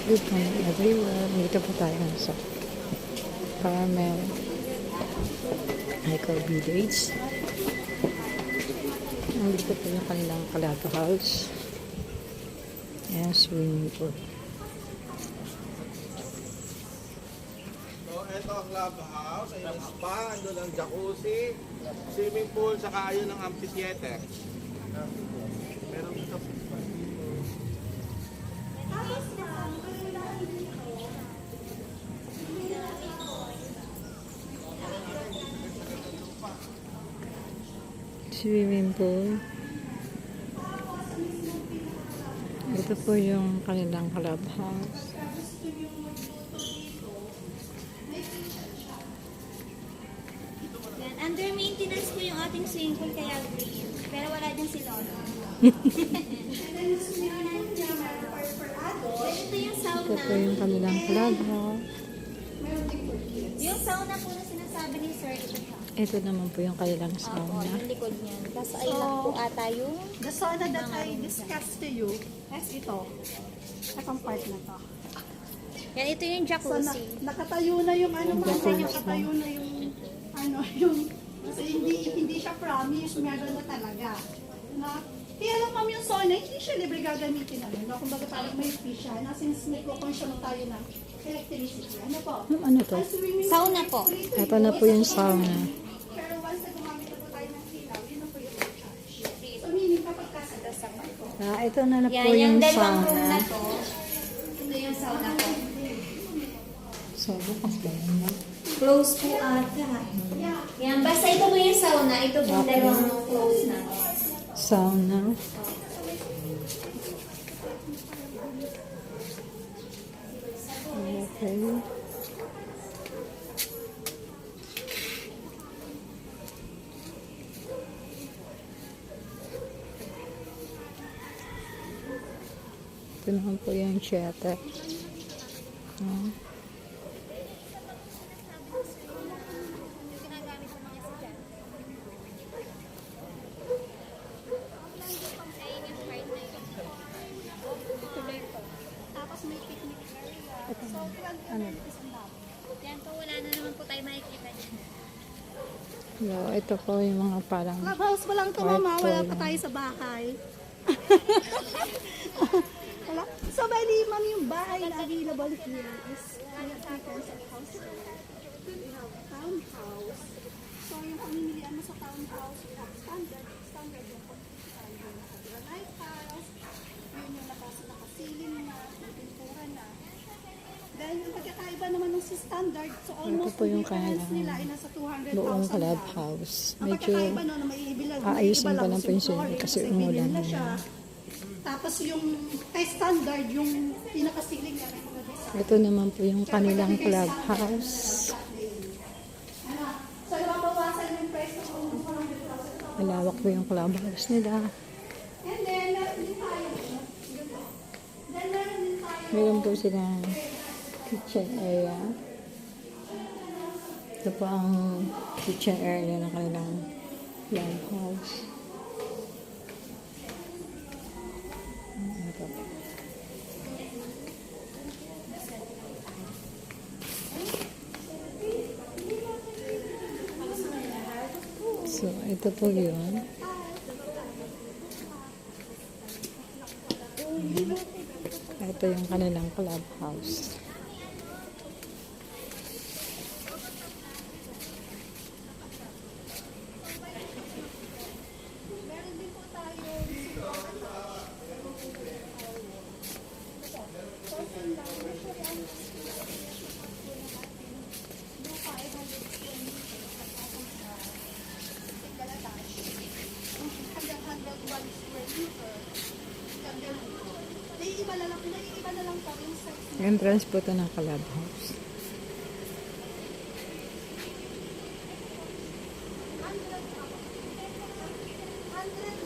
Good morning everyone. Dito po tayo sa Carmel Hiker Village. Nandito po yung kanilang clubhouse. Ayan, swimming pool. So, ito ang clubhouse, ayun ang spa, andun ang jacuzzi, swimming pool, saka ayun ang amphitheater. Meron dito. Swimming pool. Ito po yung kanilang clubhouse. Yan. Under maintenance po yung ating swimming pool kaya green. Pero wala din si Lolo. Ito yung Ito sauna. po yung kanilang clubhouse. Yung sauna po na sinasabi ni Sir, ito siya. Ito naman po yung kanilang Opo, sauna. yung likod niyan. Tapos ay lang po ata yung The sauna that I discussed to you, is ito. Itong part na to. yan, ito yung So, jacuzzi. nakatayo na yung ano mo, Jacuzzi. nakatayo na yung, ano, yung, kasi hindi siya promise, meron na talaga. Na, kaya lang kami yung sauna, hindi siya libre gagamitin namin. No? Kumbaga parang may fee siya, na since nagko-consume tayo ng electricity. Ano po? Ano to? Ang swimming Sauna pool, po. free to Ito na use. po yung sauna. Pero once na gumamit na po tayo ng ilaw, yun na po yung charge. So meaning kapag kasama ko, Ito na po Yan, yung yung dalawang room sauna. na to. Ito yung sauna ko. So, bukas ba yun? Close po ata. Yan, basta ito po yung sauna. Ito po yung dalawang close na. Sauna. Okay. Ito naman po yung theater. tapos may picnic area. So, Ano? Yan po, wala na naman po tayo makikita dyan. So, ito po yung mga parang Clubhouse pa lang ito, White mama. Wala toy pa lang. tayo sa bahay. Wala. So, bali, ma'am, yung bahay na available here is house. We have townhouse. So, yung pamimilian mo sa townhouse, we have standard. Standard yung granite house. Yun yung nakasiling na, may pintura na. Then, yung pagkakaiba naman ng si standard, so almost po yung difference kanilang nila ay nasa 200,000 buong lang. clubhouse. Ang Medyo pagkakaiba no, na may ibilang, aayusin pa lang po yung flooring swimming kasi kasi umulan binil na na. siya. Tapos yung kay standard, yung pinakasiling niya, may mga design. Ito naman po yung kanilang clubhouse. Ano? So, iwabawasan yung price ng 200,000. Malawak po yung clubhouse nila. And then, meron din tayo. Then, meron din tayo. Meron po silang kitchen area. Ito po ang kitchen area ng kanilang clubhouse. Ito po. So, ito po yun. Ito yung kanilang clubhouse. Meron din po tayo. Naiiba na lang po yung size. Entrance po ito ng clubhouse. 100